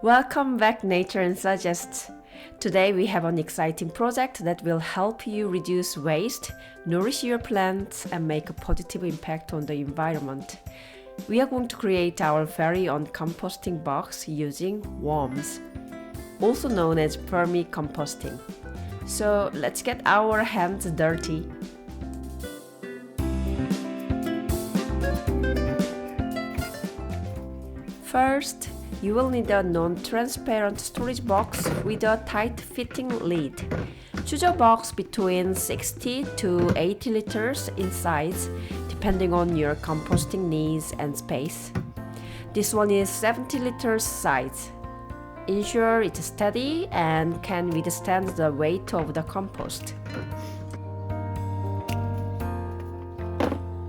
Welcome back, Nature and Suggest. Today we have an exciting project that will help you reduce waste, nourish your plants, and make a positive impact on the environment. We are going to create our very own composting box using worms, also known as vermicomposting. So let's get our hands dirty. First, you will need a non-transparent storage box with a tight-fitting lid. Choose a box between 60 to 80 liters in size, depending on your composting needs and space. This one is 70 liters size. Ensure it's steady and can withstand the weight of the compost.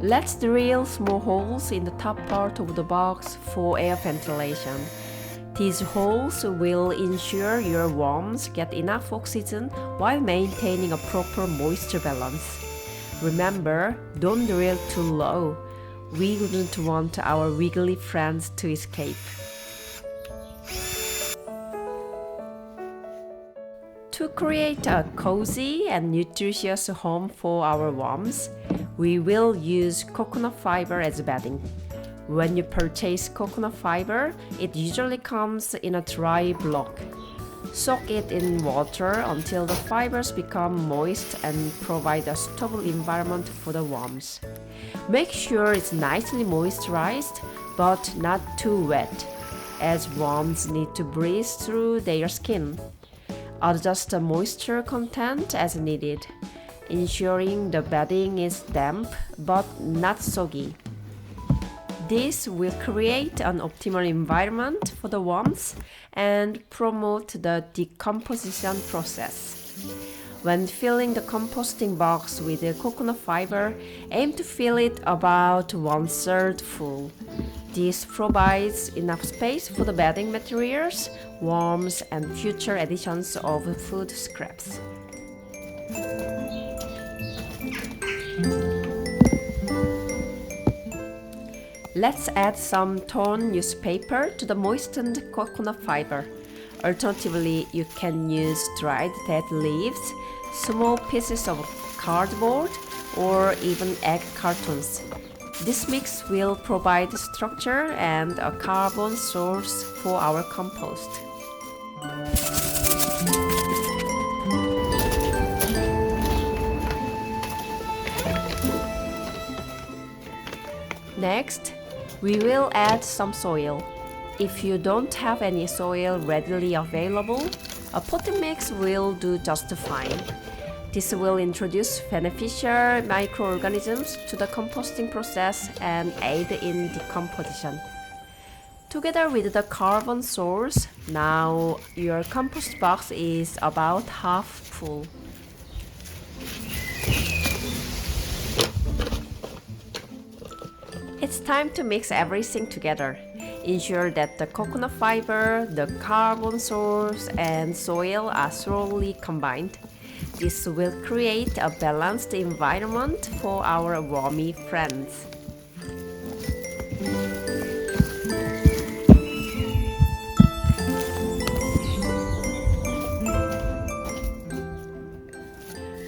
Let's drill small holes in the top part of the box for air ventilation. These holes will ensure your worms get enough oxygen while maintaining a proper moisture balance. Remember, don't drill too low. We wouldn't want our wiggly friends to escape. To create a cozy and nutritious home for our worms, we will use coconut fiber as bedding. When you purchase coconut fiber, it usually comes in a dry block. Soak it in water until the fibers become moist and provide a stable environment for the worms. Make sure it's nicely moisturized, but not too wet, as worms need to breathe through their skin. Adjust the moisture content as needed, ensuring the bedding is damp but not soggy. This will create an optimal environment for the worms and promote the decomposition process. When filling the composting box with the coconut fiber, aim to fill it about 1/3 full. This provides enough space for the bedding materials, worms, and future additions of food scraps. Let's add some torn newspaper to the moistened coconut fiber. Alternatively, you can use dried dead leaves, small pieces of cardboard, or even egg cartons. This mix will provide structure and a carbon source for our compost. Next, we will add some soil. If you don't have any soil readily available, a potting mix will do just fine. This will introduce beneficial microorganisms to the composting process and aid in decomposition. Together with the carbon source, now your compost box is about half full. It's time to mix everything together. Ensure that the coconut fiber, the carbon source, and soil are thoroughly combined. This will create a balanced environment for our wormy friends.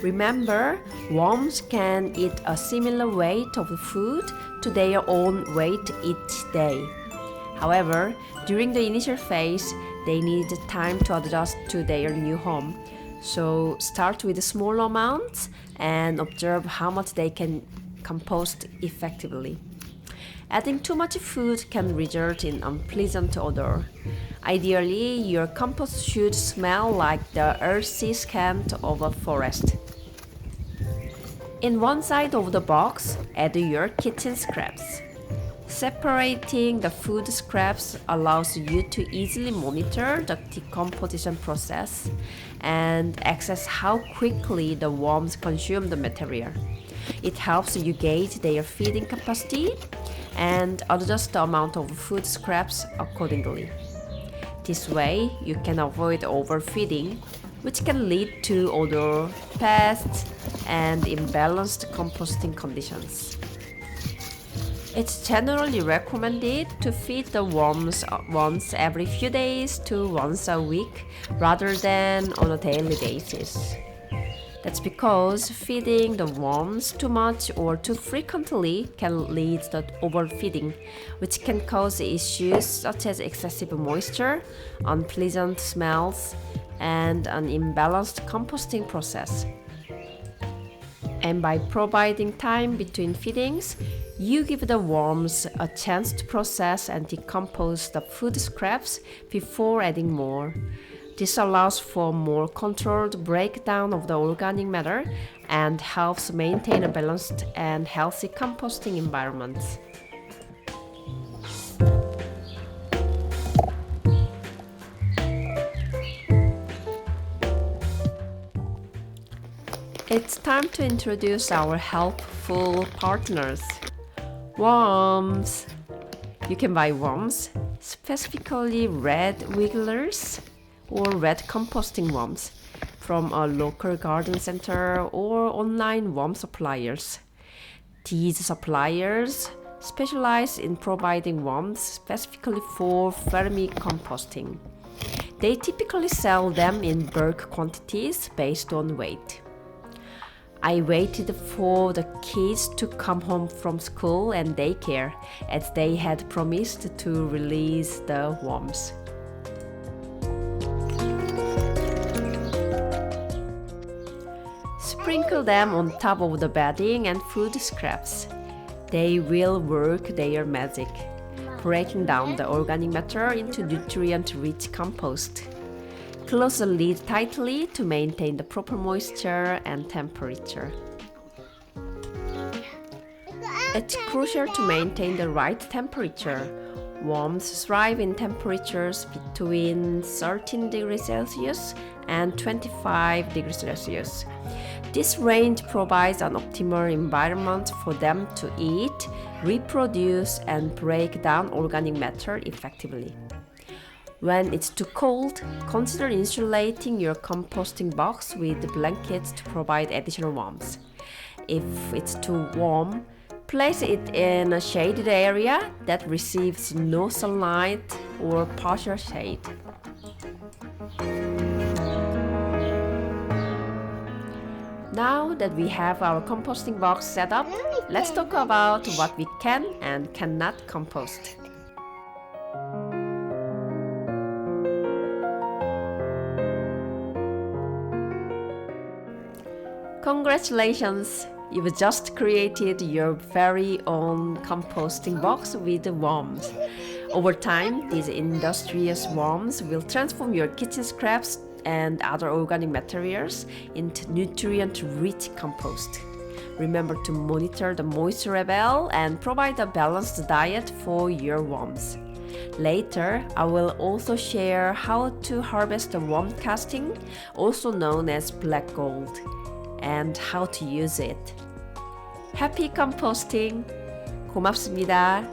Remember, worms can eat a similar weight of food to their own weight each day. However, during the initial phase, they need time to adjust to their new home. So start with small amounts and observe how much they can compost effectively. Adding too much food can result in unpleasant odor. Ideally, your compost should smell like the earthy scent of a forest. In one side of the box, add your kitchen scraps. Separating the food scraps allows you to easily monitor the decomposition process and access how quickly the worms consume the material. It helps you gauge their feeding capacity and adjust the amount of food scraps accordingly. This way, you can avoid overfeeding, which can lead to odor, pests, and imbalanced composting conditions. It's generally recommended to feed the worms once every few days to once a week rather than on a daily basis. That's because feeding the worms too much or too frequently can lead to overfeeding, which can cause issues such as excessive moisture, unpleasant smells, and an imbalanced composting process. And by providing time between feedings, you give the worms a chance to process and decompose the food scraps before adding more. This allows for more controlled breakdown of the organic matter and helps maintain a balanced and healthy composting environment. It's time to introduce our helpful partners. Worms. You can buy worms, specifically red wigglers or red composting worms, from a local garden center or online worm suppliers. These suppliers specialize in providing worms specifically for vermicomposting. They typically sell them in bulk quantities based on weight. I waited for the kids to come home from school and daycare, as they had promised to release the worms. Sprinkle them on top of the bedding and food scraps. They will work their magic, breaking down the organic matter into nutrient-rich compost. Close the lid tightly to maintain the proper moisture and temperature. It's crucial to maintain the right temperature. Worms thrive in temperatures between 13 degrees Celsius and 25 degrees Celsius. This range provides an optimal environment for them to eat, reproduce, and break down organic matter effectively. When it's too cold, consider insulating your composting box with blankets to provide additional warmth. If it's too warm, place it in a shaded area that receives no sunlight or partial shade. Now that we have our composting box set up, let's talk about what we can and cannot compost. Congratulations! You've just created your very own composting box with worms. Over time, these industrious worms will transform your kitchen scraps and other organic materials into nutrient-rich compost. Remember to monitor the moisture level and provide a balanced diet for your worms. Later, I will also share how to harvest the worm casting, also known as black gold, and how to use it. Happy composting! 고맙습니다.